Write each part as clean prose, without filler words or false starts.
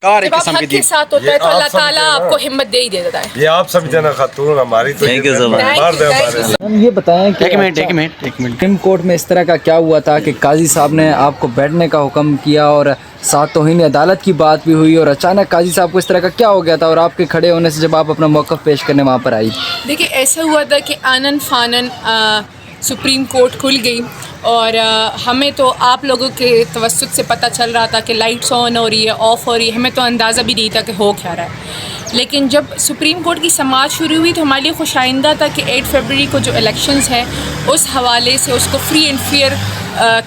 जब आप हक के साथ होता है तो अल्लाह ताला आपको हिम्मत दे ही देता है। ये आप सब जना खातून हमारी तो Thank you so much. मार दे हमारे। मैम ये बताएं कि एक मिनट सुप्रीम कोर्ट में इस तरह का क्या हुआ था कि काजी साहब ने आपको बैठने का हुक्म किया और साथ तौहीन अदालत की बात भी हुई और अचानक काजी साहब को इस तरह का क्या हो गया था और आपके खड़े होने से जब आप अपना मौक़िफ़ पेश करने वहाँ पर आई? देखिए ऐसा हुआ था कि आनन फानन सुप्रीम कोर्ट खुल गई और हमें तो आप लोगों के तवस्सुत से पता चल रहा था कि लाइट्स ऑन हो रही है, ऑफ़ हो रही है, हमें तो अंदाज़ा भी नहीं था कि हो क्या रहा है। लेकिन जब सुप्रीम कोर्ट की समाअत शुरू हुई तो हमारे लिए खुश आइंदा था कि 8 फरवरी को जो इलेक्शंस है उस हवाले से उसको फ्री एंड फेयर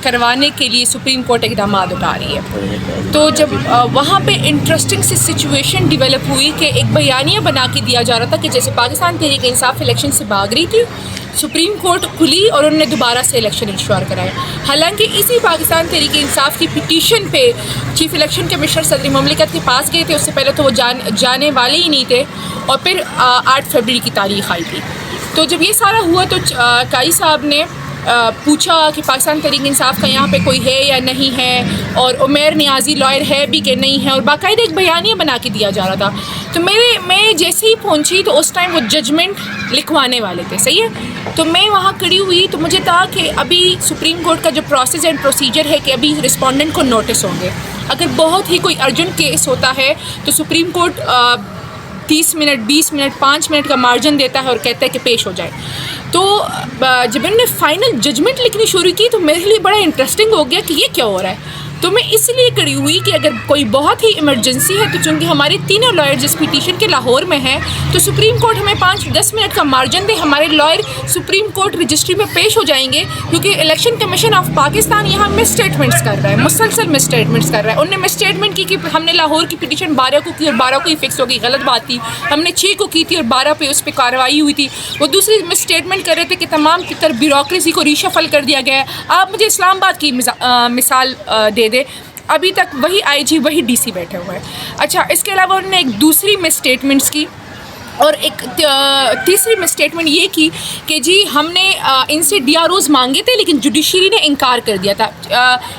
करवाने के लिए सुप्रीम कोर्ट इक़दाम उठा रही है। तो जब वहाँ पे इंटरेस्टिंग सी सिचुएशन डेवलप हुई कि एक बयानिया बना के दिया जा रहा था कि जैसे पाकिस्तान तहरीक इंसाफ इलेक्शन से भाग रही थी, सुप्रीम कोर्ट खुली और उन्होंने दोबारा से इलेक्शन इंश्योर कराया। हालांकि इसी पाकिस्तान तहरीक इंसाफ की पिटीशन पे चीफ इलेक्शन कमिश्नर सदर मुमलिकत के पास गए थे, उससे पहले तो वो जाने वाले ही नहीं थे और फिर 8 फरवरी की तारीख आई थी। तो जब ये सारा हुआ तो काई साहब ने पूछा कि पाकिस्तान तहरीक इंसाफ का यहाँ पे कोई है या नहीं है और उमैर नियाज़ी लॉयर है भी कि नहीं है, और बाकायदा एक बयानिया बना के दिया जा रहा था। तो मैं जैसे ही पहुँची तो उस टाइम वो जजमेंट लिखवाने वाले थे, सही है। तो मैं वहाँ खड़ी हुई तो मुझे था कि अभी सुप्रीम कोर्ट का जो प्रोसेस एंड प्रोसीजर है कि अभी रिस्पोंडेंट को नोटिस होंगे, अगर बहुत ही कोई अर्जेंट केस होता है तो supreme court 30 minute 20 minute 5 minute का मार्जिन देता है और कहता है कि पेश हो जाए। तो जब इन्होंने फाइनल जजमेंट लिखनी शुरू की तो मेरे लिए बड़ा इंटरेस्टिंग हो गया कि ये क्या हो रहा है। तो मैं इसलिए खड़ी हुई कि अगर कोई बहुत ही इमरजेंसी है तो चूँकि हमारे तीनों लॉयर जिस पिटीशन के लाहौर में हैं तो सुप्रीम कोर्ट हमें 5-10 मिनट का मार्जिन दे, हमारे लॉयर सुप्रीम कोर्ट रजिस्ट्री में पेश हो जाएंगे, क्योंकि इलेक्शन कमीशन ऑफ पाकिस्तान यहाँ मिस स्टेटमेंट्स कर रहा है, मुसलसल मिस स्टेटमेंट्स कर रहा है। उन्होंने मिस स्टेटमेंट की कि हमने लाहौर की पिटीशन 12 को की और 12 को ही फिक्स हो गई, गलत बात थी। हमने 6 को की थी और 12 पे उस पर कार्रवाई हुई थी। वो दूसरी मिस स्टेटमेंट कर रहे थे कि तमाम की तरफ ब्यूरोक्रेसी को रीशफल कर दिया गया है। आप मुझे इस्लामाबाद की मिसाल दे दे, अभी तक वही आईजी वही डीसी बैठे हुए हैं। अच्छा, इसके अलावा उन्होंने एक दूसरी मिस स्टेटमेंट्स की और एक तीसरी मिस स्टेटमेंट ये की कि जी हमने इनसे DROs मांगे थे लेकिन जुडिशरी ने इनकार कर दिया था।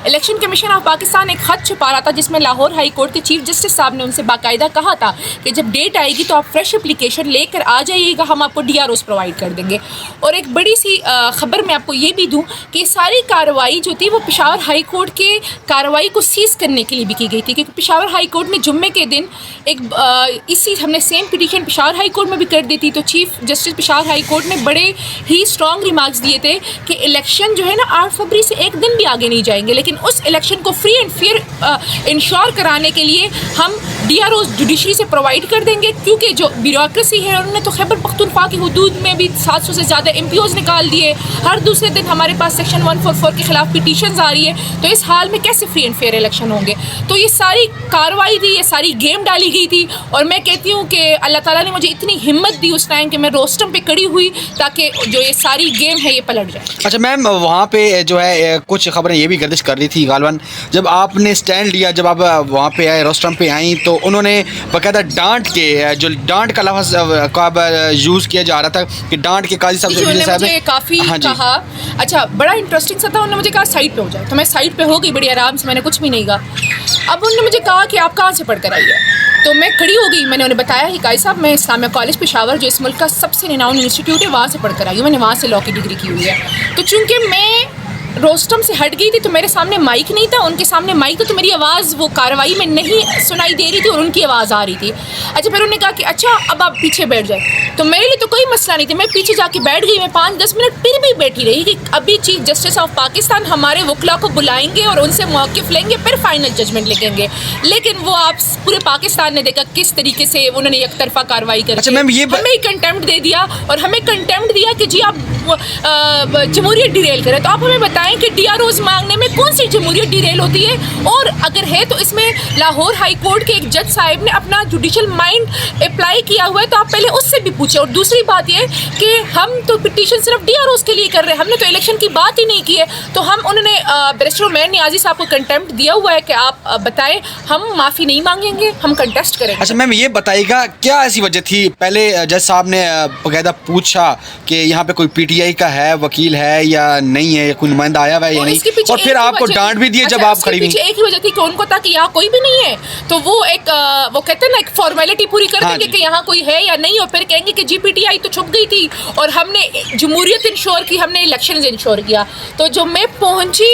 इलेक्शन कमीशन ऑफ पाकिस्तान एक ख़त छुपा रहा था जिसमें लाहौर हाई कोर्ट के चीफ जस्टिस साहब ने उनसे बाकायदा कहा था कि जब डेट आएगी तो आप फ्रेश एप्लीकेशन लेकर आ जाइएगा, हम आपको DROs प्रोवाइड कर देंगे। और एक बड़ी सी ख़बर मैं आपको ये भी दूँ कि सारी कार्रवाई जो थी वो पेशावर हाई कोर्ट के कार्रवाई को सीज़ करने के लिए भी की गई थी, क्योंकि पेशावर हाई कोर्ट ने जुम्मे के दिन एक इसी हमने same petition Peshawar high court में भी कर दी थी। तो chief justice Peshawar high court ने बड़े ही स्ट्रॉन्ग रिमार्क्स दिए थे कि इलेक्शन जो है ना 8 फरवरी से एक दिन भी आगे नहीं जाएंगे, लेकिन उस इलेक्शन को फ्री एंड फेयर इंश्योर कराने के लिए हम DROs जुडिशरी से प्रोवाइड कर देंगे, क्योंकि जो ब्यूरोक्रेसी है उन्होंने तो खैबर पख्तूनख्वा की हुदूद में भी 700 से ज़्यादा MPOs निकाल दिए। हर दूसरे दिन हमारे पास सेक्शन 144 के ख़िलाफ़ पिटीशंस आ रही है, तो इस हाल में कैसे फ्री एंड फेयर इलेक्शन होंगे। तो ये सारी कार्रवाई थी, ये सारी गेम डाली गई थी और मैं कहती हूँ कि अल्लाह ताला ने मुझे इतनी हिम्मत दी उस टाइम कि मैं रोस्टम पे खड़ी हुई ताकि जो ये सारी गेम है ये पलट जाए। अच्छा मैम, वहाँ पे जो है कुछ खबरें ये भी गर्दिश कर रही थी गालवन, जब आपने स्टैंड लिया, जब आप वहाँ पे आए रोस्टम पे आई तो उन्होंने बाकायदा डांट के, जो डांट का लफ्ज़ का यूज़ किया जा रहा था कि डांट के काजी साहब ने काफ़ी कहा। अच्छा, बड़ा इंटरेस्टिंग सा था। उन्होंने मुझे कहा साइड पे हो जाए, तो मैं साइड पे हो गई बड़ी आराम से, मैंने कुछ भी नहीं कहा। अब उन्होंने मुझे कहा कि आप कहाँ से पढ़ कर आई है, तो मैं खड़ी हो गई। मैंने उन्हें बताया कि काई साहब मैं इस्लामिया कॉलेज पेशावर जो इस मुल्क का सबसे रिनाउंड इंस्टीट्यूट है वहाँ से पढ़ कर आई हूँ, मैंने वहाँ से लॉ की डिग्री की हुई है। तो चूँकि मैं रोस्टम से हट गई थी तो मेरे सामने माइक नहीं था, उनके सामने माइक था, तो मेरी आवाज़ वो कार्रवाई में नहीं सुनाई दे रही थी और उनकी आवाज़ आ रही थी। अच्छा, फिर उन्होंने कहा कि अच्छा अब आप पीछे बैठ जाए, तो मेरे लिए तो कोई मसला नहीं था, मैं पीछे जाके बैठ गई। मैं 5-10 मिनट फिर भी बैठी रही कि अभी चीफ जस्टिस ऑफ पाकिस्तान हमारे वकला को बुलाएंगे और उनसे मौक़िफ़ लेंगे, फिर फाइनल जजमेंट लिखेंगे। लेकिन वो आप पूरे पाकिस्तान ने देखा किस तरीके से उन्होंने एक तरफा कार्रवाई कर हमें कंटेम्प्ट दे दिया और हमें कंटेम्प्ट दिया कि जी आप जमहूरियत डिरेल करें। तो आप हमें बताएं कि DROs मांगने में कौन सी जमहूरियत डिरेल होती है, और अगर है तो इसमें लाहौर हाई कोर्ट के एक जज साहब ने अपना जुडिशल माइंड अप्लाई किया हुआ है, तो आप पहले उससे भी पूछे। और दूसरी बात ये कि हम तो पिटीशन सिर्फ DROs के लिए कर रहे हैं, हमने तो इलेक्शन की बात ही नहीं की है। तो हम उन्होंने बैरिस्टर उमैर नियाज़ी साहब को कंटेम्प्ट दिया हुआ है कि आप बताएं, हम माफ़ी नहीं मांगेंगे, हम कंटेस्ट करेंगे। अच्छा मैम, ये बताइएगा क्या ऐसी वजह थी, पहले जज साहब ने बाकायदा पूछा कि यहाँ पे कोई PTI کا ہے, وکیل ہے یا نہیں ہے, یا کوئی نمائندہ آیا ہوا ہے یا نہیں, اور پھر آپ کو ڈانٹ بھی دی جب آپ کھڑی ہوئی. ایک ہی وجہ تھی کہ ان کو تھا کہ یہاں کوئی بھی نہیں ہے, تو وہ ایک وہ کہتے ہیں نا ایک فارمیلٹی پوری کر دیں گے کہ یہاں کوئی ہے یا نہیں, اور پھر کہیں گے کہ PTI تو چھپ گئی تھی اور ہم نے جمہوریت انشور کی, ہم نے الیکشنز انشور کیا. تو جو میں پہنچی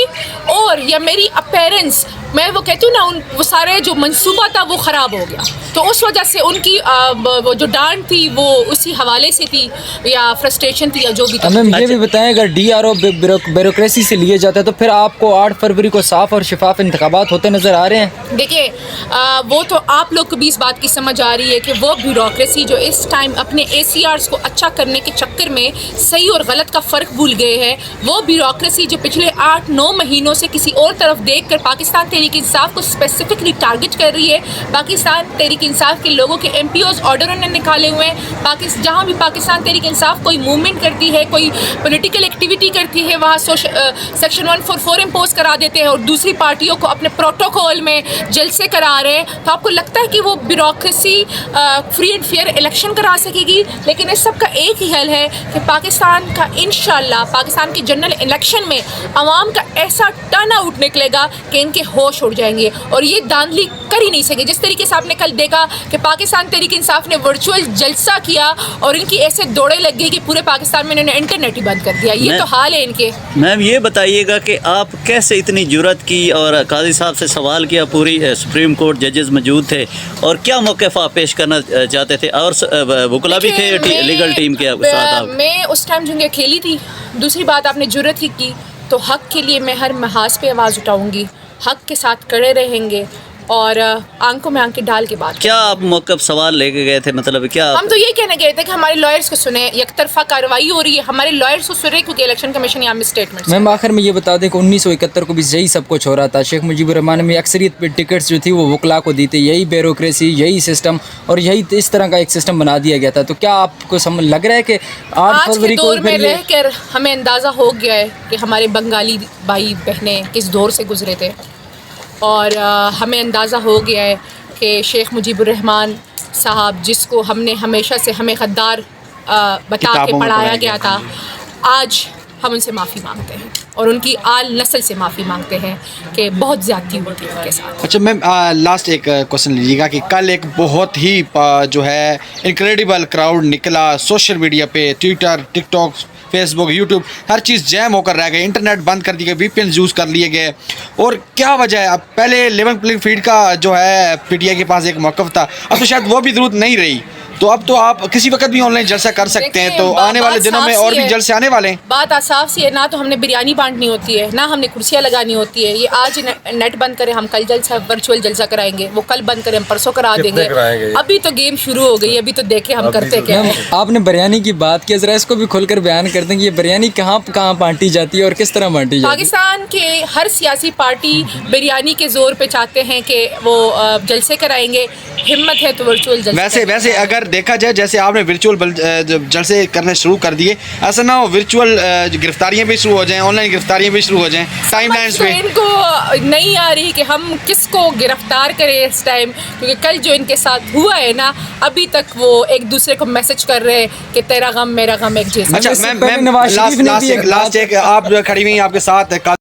اور یا میری اپیرنس, میں وہ کہتی ہوں نا, وہ سارے جو منصوبہ تھا وہ خراب ہو گیا, تو اس وجہ سے ان کی وہ جو ڈانٹ تھی وہ اسی حوالے سے تھی, یا فرسٹریشن تھی, یا جو بھی تھا. میم یہ بھی بتائیں, اگر DRO بیوروکریسی سے لیے جاتا ہے تو پھر آپ کو 8 فروری کو صاف اور شفاف انتخابات ہوتے نظر آ رہے ہیں؟ دیکھیے وہ تو آپ لوگ کو بھی اس بات کی سمجھ آ رہی ہے کہ وہ بیوروکریسی جو اس ٹائم اپنے ACRs کو اچھا کرنے کے چکر میں صحیح اور غلط کا فرق بھول گئے ہیں, وہ بیوروکریسی جو پچھلے 8-9 مہینوں سے کسی اور طرف دیکھ کر پاکستان تحریک انصاف کو اسپیسیفکلی ٹارگٹ کر رہی ہے. پاکستان تحریک انصاف کے لوگوں کے MPOs آرڈر انہوں نے نکالے ہوئے ہیں. جہاں بھی پاکستان تحریک انصاف کوئی موومنٹ کرتی ہے, کوئی پولیٹیکل ایکٹیویٹی کرتی ہے, وہاں سیکشن 144 امپوز کرا دیتے ہیں اور دوسری پارٹیوں کو اپنے پروٹوکول میں جلسے کرا رہے ہیں. تو آپ کو لگتا ہے کہ وہ bureaucracy free and fair election کرا سکے گی؟ لیکن اس سب کا ایک ہی حل ہے کہ پاکستان کا انشاءاللہ پاکستان کی جنرل الیکشن میں عوام کا ایسا ٹرن آؤٹ نکلے گا کہ ان کے ہوش اڑ جائیں گے, اور یہ دھاندلی کر ہی نہیں سکے. جس طریقے سے آپ نے کل دیکھا کہ پاکستان تحریک انصاف نے ورچوئل جلسہ کیا اور ان کی ایسے دوڑے لگ گئی کہ پورے پاکستان میں انہوں نے انٹرنیٹ ہی بند کر دیا. یہ تو حال ہے ان کے. میم یہ بتائیے گا کہ آپ کیسے اتنی جرأت کی اور قاضی صاحب سے سوال کیا, پوری سپریم کورٹ ججز موجود تھے, اور کیا موقف آپ پیش کرنا چاہتے تھے, اور وکلا بھی تھے لیگل ٹیم کے ساتھ؟ میں اس ٹائم چونکہ کھیلی تھی. دوسری بات, آپ نے جرأت ہی کی, تو حق کے لیے میں ہر محاذ پہ آواز اٹھاؤں گی, حق کے ساتھ کڑے رہیں گے اور آنکھوں میں آنکھیں ڈال کے بات. کیا آپ موقف سوال لے کے گئے تھے, مطلب کیا ہم تو یہ کہنے گئے تھے کہ ہمارے لائرس کو سنیں, یک طرفہ کارروائی ہو رہی ہے, ہمارے لائرس کو سن رہے کیونکہ الیکشن کمیشن یہاں میں اسٹیٹمنٹ. میم آخر میں یہ بتا دیں کہ 1971 کو بھی یہی سب کچھ ہو رہا تھا. شیخ مجیب الرحمان میں اکثریت پہ ٹکٹس جو تھی وہ وکلا کو دی تھی, یہی بیوروکریسی, یہی سسٹم اور یہی اس طرح کا ایک سسٹم بنا دیا گیا تھا. تو کیا آپ کو لگ رہا ہے کہ 8 فروری کو دور میں رہ کر ہمیں اندازہ ہو گیا ہے کہ ہمارے بنگالی بھائی بہنیں کس دور سے گزرے تھے, اور ہمیں اندازہ ہو گیا ہے کہ شیخ مجیب الرحمان صاحب, جس کو ہم نے ہمیشہ سے ہمیں غدار بتا کے پڑھایا گیا تھا, آج ہم ان سے معافی مانگتے ہیں اور ان کی آل نسل سے معافی مانگتے ہیں کہ بہت زیادتی ہوئی تھی ان کے ساتھ. اچھا میم, لاسٹ ایک کوشچن لیجیے گا کہ کل ایک بہت ہی جو ہے انکریڈیبل کراؤڈ نکلا سوشل میڈیا پہ, ٹویٹر, ٹک ٹاک, فیس بک, یوٹیوب, ہر چیز جیم ہو کر رہ گئی, انٹرنیٹ بند کر دی گئی, VPN یوز کر لیے گئے. اور کیا وجہ ہے؟ اب پہلے لیول پلینگ فیلڈ کا جو ہے PTI کے پاس ایک موقف تھا, اب تو شاید وہ بھی ضرورت نہیں رہی, تو اب تو آپ کسی وقت بھی آن لائن جلسہ کر سکتے ہیں. تو آنے والے دنوں میں اور بھی جلسے آنے والے ہیں. بات صاف سی ہے, نہ تو ہم نے بریانی بانٹنی ہوتی ہے, نہ ہم نے کرسیاں لگانی ہوتی ہے. یہ آج نیٹ بند کریں, ہم کل جلسہ ورچوئل جلسہ کرائیں گے, وہ کل بند کریں, ہم پرسوں کرا دیں گے. ابھی تو گیم شروع ہو گئی, ابھی تو دیکھیں ہم کرتے کیا ہیں. آپ نے بریانی کی بات کی, ذرا اس کو بھی کھول کر بیان کر دیں کہ یہ بریانی کہاں کہاں بانٹی جاتی ہے اور کس طرح بانٹی جاتی ہے؟ پاکستان کے ہر سیاسی پارٹی بریانی کے زور پہ چاہتے ہیں کہ وہ جلسے کرائیں گے. ہمت ہے تو ورچوئل جلسے. ویسے اگر دیکھا جائے, جیسے آپ نے ورچوئل جلسے کرنے شروع کر دیے, ایسا نہ ہو ورچوئل گرفتاریاں بھی شروع ہو جائیں, آن لائن گرفتاریاں بھی شروع ہو جائیں ٹائم لائنز پہ. ان کو نہیں آ رہی کہ ہم کس کو گرفتار کریں اس ٹائم, کیونکہ کل جو ان کے ساتھ ہوا ہے نا, ابھی تک وہ ایک دوسرے کو میسج کر رہے ہیں کہ تیرا غم میرا غم ایک جیسا. اچھا میم, لاسٹ ایک آپ جو کھڑی ہوئی آپ کے ساتھ